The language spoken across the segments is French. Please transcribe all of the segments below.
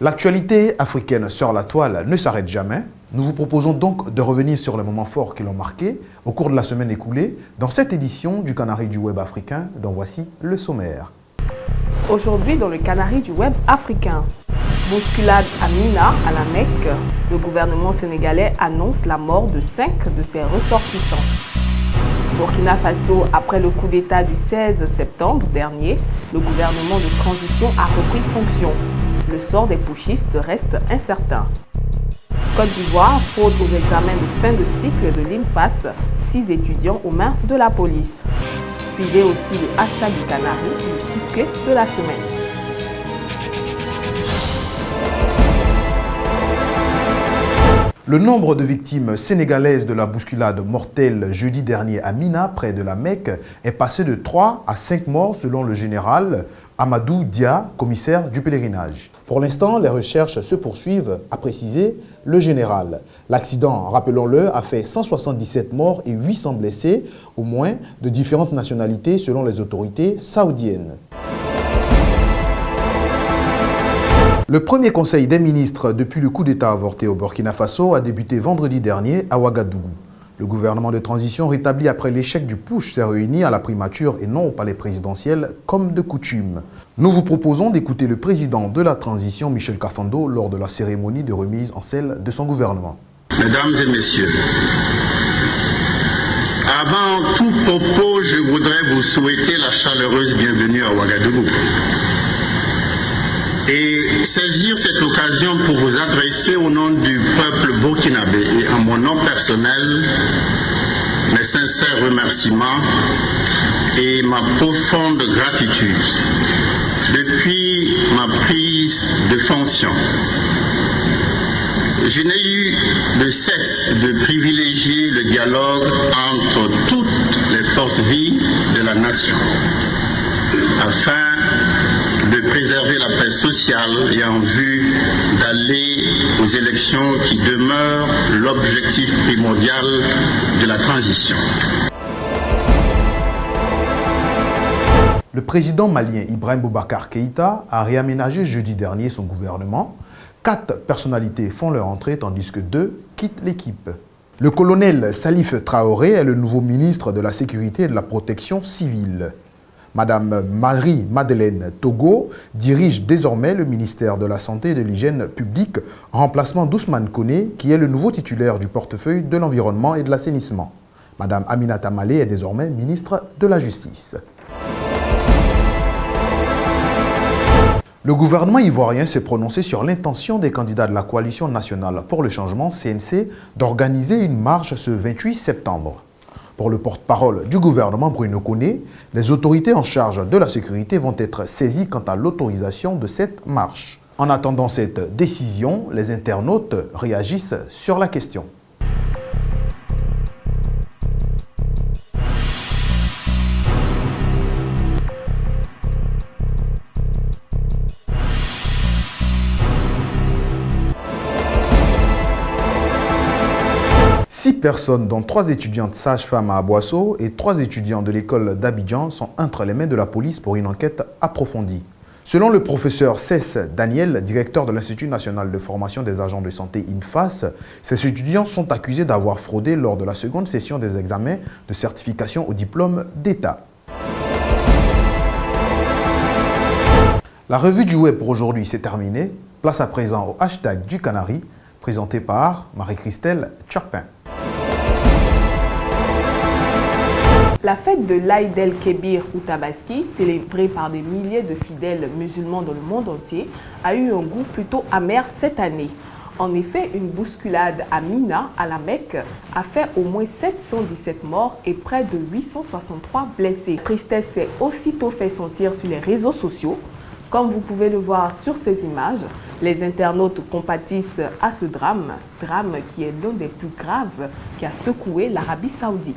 L'actualité africaine sur la toile ne s'arrête jamais. Nous vous proposons donc de revenir sur les moments forts qui l'ont marqué au cours de la semaine écoulée dans cette édition du Canari du Web africain, dont voici le sommaire. Aujourd'hui dans le Canari du Web africain, bousculade à Mina, à la Mecque, le gouvernement sénégalais annonce la mort de 5 de ses ressortissants. Burkina Faso, après le coup d'État du 16 septembre dernier, le gouvernement de transition a repris fonction. Le sort des putschistes reste incertain. Côte d'Ivoire, fraude aux examens de fin de cycle de l'INFAS, 6 étudiants aux mains de la police. Suivez aussi le hashtag du Canari, le chiffre clé de la semaine. Le nombre de victimes sénégalaises de la bousculade mortelle jeudi dernier à Mina, près de la Mecque, est passé de 3 à 5 morts selon le général Amadou Dia, commissaire du pèlerinage. Pour l'instant, les recherches se poursuivent, a précisé le général. L'accident, rappelons-le, a fait 177 morts et 800 blessés, au moins de différentes nationalités selon les autorités saoudiennes. Le premier conseil des ministres depuis le coup d'État avorté au Burkina Faso a débuté vendredi dernier à Ouagadougou. Le gouvernement de transition rétabli après l'échec du putsch s'est réuni à la primature et non au palais présidentiel comme de coutume. Nous vous proposons d'écouter le président de la transition, Michel Kafando, lors de la cérémonie de remise en selle de son gouvernement. Mesdames et messieurs, avant tout propos, je voudrais vous souhaiter la chaleureuse bienvenue à Ouagadougou et saisir cette occasion pour vous adresser au nom du peuple burkinabé et en mon nom personnel mes sincères remerciements et ma profonde gratitude. Depuis ma prise de fonction, je n'ai eu de cesse de privilégier le dialogue entre toutes les forces vives de la nation afin de préserver la paix sociale et en vue d'aller aux élections qui demeurent l'objectif primordial de la transition. Le président malien Ibrahim Boubacar Keïta a réaménagé jeudi dernier son gouvernement. 4 personnalités font leur entrée tandis que 2 quittent l'équipe. Le colonel Salif Traoré est le nouveau ministre de la Sécurité et de la Protection civile. Madame Marie-Madeleine Togo dirige désormais le ministère de la Santé et de l'Hygiène publique en remplacement d'Ousmane Koné, qui est le nouveau titulaire du portefeuille de l'Environnement et de l'Assainissement. Madame Aminata Malé est désormais ministre de la Justice. Le gouvernement ivoirien s'est prononcé sur l'intention des candidats de la Coalition nationale pour le changement, CNC, d'organiser une marche ce 28 septembre. Pour le porte-parole du gouvernement Bruno Koné, les autorités en charge de la sécurité vont être saisies quant à l'autorisation de cette marche. En attendant cette décision, les internautes réagissent sur la question. Six personnes, dont 3 étudiantes sages-femmes à Aboissau et 3 étudiants de l'école d'Abidjan, sont entre les mains de la police pour une enquête approfondie. Selon le professeur Cess Daniel, directeur de l'Institut national de formation des agents de santé INFAS, ces étudiants sont accusés d'avoir fraudé lors de la seconde session des examens de certification au diplôme d'État. La revue du web pour aujourd'hui s'est terminée. Place à présent au hashtag du Canari, présenté par Marie-Christelle Turpin. La fête de l'Aïd el-Kébir ou Tabaski, célébrée par des milliers de fidèles musulmans dans le monde entier, a eu un goût plutôt amer cette année. En effet, une bousculade à Mina, à la Mecque, a fait au moins 717 morts et près de 863 blessés. La tristesse s'est aussitôt fait sentir sur les réseaux sociaux. Comme vous pouvez le voir sur ces images, les internautes compatissent à ce drame qui est l'un des plus graves qui a secoué l'Arabie Saoudite.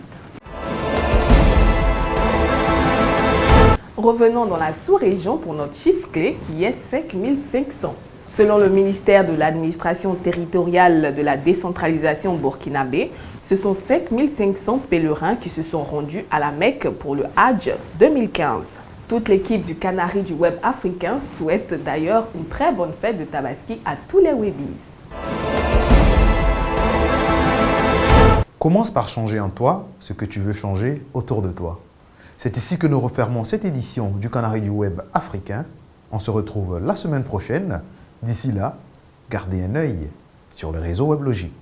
Revenons dans la sous-région pour notre chiffre clé qui est 5500. Selon le ministère de l'administration territoriale de la décentralisation burkinabé, ce sont 5500 pèlerins qui se sont rendus à la Mecque pour le Hajj 2015. Toute l'équipe du Canari du Web africain souhaite d'ailleurs une très bonne fête de Tabaski à tous les Webbies. Commence par changer en toi ce que tu veux changer autour de toi. C'est ici que nous refermons cette édition du Canari du Web africain. On se retrouve la semaine prochaine. D'ici là, gardez un œil sur le réseau WebLogic.